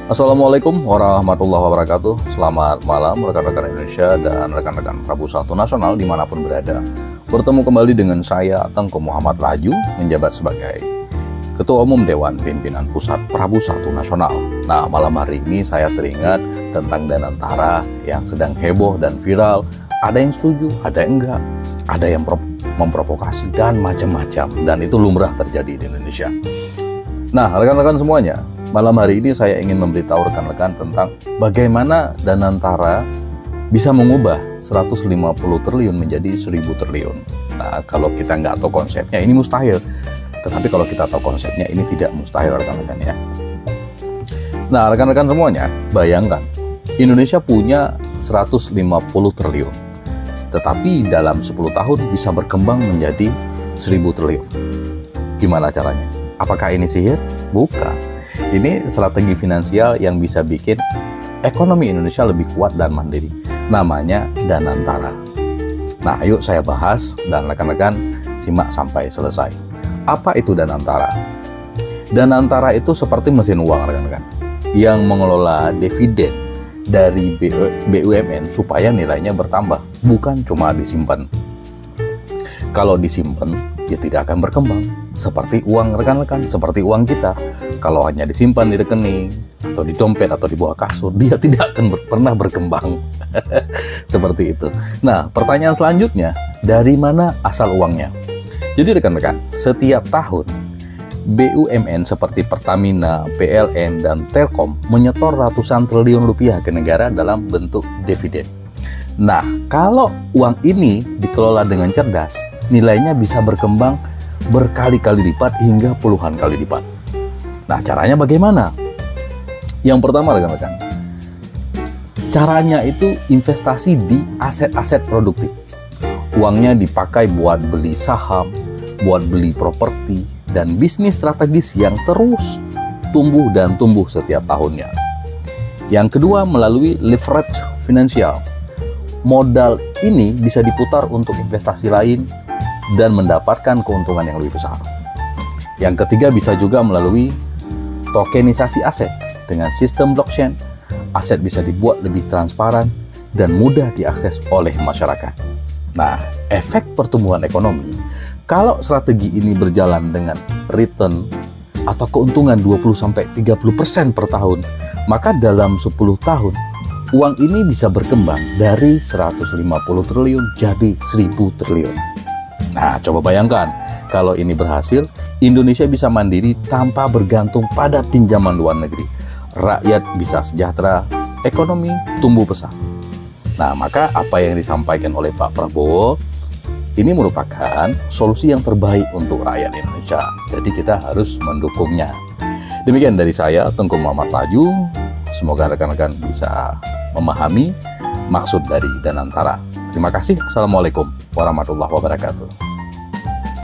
Assalamualaikum warahmatullahi wabarakatuh. Selamat malam rekan-rekan Indonesia dan rekan-rekan Prabu Satu Nasional dimanapun berada. Bertemu kembali dengan saya Tengku Muhammad Laju, menjabat sebagai Ketua Umum Dewan Pimpinan Pusat Prabu Satu Nasional. Nah, malam hari ini saya teringat tentang Danantara yang sedang heboh dan viral. Ada yang setuju, ada yang enggak, ada yang memprovokasi dan macam-macam. Dan itu lumrah terjadi di Indonesia. Nah, rekan-rekan semuanya, malam hari ini saya ingin memberitahu rekan-rekan tentang bagaimana Danantara bisa mengubah 150 triliun menjadi 1000 triliun. Nah, kalau kita nggak tahu konsepnya, ini mustahil. Tetapi kalau kita tahu konsepnya, ini tidak mustahil, rekan-rekan ya. Nah, rekan-rekan semuanya, bayangkan, Indonesia punya 150 triliun. Tetapi dalam 10 tahun bisa berkembang menjadi 1000 triliun. Gimana caranya? Apakah ini sihir? Bukan. Ini strategi finansial yang bisa bikin ekonomi Indonesia lebih kuat dan mandiri. Namanya Danantara. Nah, yuk saya bahas dan rekan-rekan simak sampai selesai. Apa itu Danantara? Danantara itu seperti mesin uang, rekan-rekan, yang mengelola dividen dari BUMN supaya nilainya bertambah, bukan cuma disimpan. Kalau disimpan, ya tidak akan berkembang. Seperti uang, rekan-rekan, seperti uang kita. Kalau hanya disimpan di rekening, atau di dompet, atau di bawah kasur, dia tidak akan pernah berkembang. Seperti itu. Nah, pertanyaan selanjutnya, dari mana asal uangnya? Jadi rekan-rekan, setiap tahun, BUMN seperti Pertamina, PLN, dan Telkom menyetor ratusan triliun rupiah ke negara dalam bentuk dividen. Nah, kalau uang ini dikelola dengan cerdas, nilainya bisa berkembang berkali-kali lipat hingga puluhan kali lipat. Nah, caranya bagaimana? Yang pertama, rekan-rekan, caranya itu investasi di aset-aset produktif. Uangnya dipakai buat beli saham, buat beli properti, dan bisnis strategis yang terus tumbuh dan tumbuh setiap tahunnya. Yang kedua, melalui leverage finansial. Modal ini bisa diputar untuk investasi lain dan mendapatkan keuntungan yang lebih besar. Yang ketiga, bisa juga melalui tokenisasi aset. Dengan sistem blockchain, aset bisa dibuat lebih transparan dan mudah diakses oleh masyarakat. Nah, efek pertumbuhan ekonomi, kalau strategi ini berjalan dengan return atau keuntungan 20-30% per tahun, maka dalam 10 tahun, uang ini bisa berkembang dari 150 triliun jadi 1000 triliun. Nah, coba bayangkan, kalau ini berhasil, Indonesia bisa mandiri tanpa bergantung pada pinjaman luar negeri. Rakyat bisa sejahtera, ekonomi tumbuh pesat. Nah, maka apa yang disampaikan oleh Pak Prabowo, ini merupakan solusi yang terbaik untuk rakyat Indonesia. Jadi kita harus mendukungnya. Demikian dari saya, Tengku Muhammad Laju. Semoga rekan-rekan bisa memahami maksud dari Danantara. Terima kasih. Assalamualaikum warahmatullahi wabarakatuh.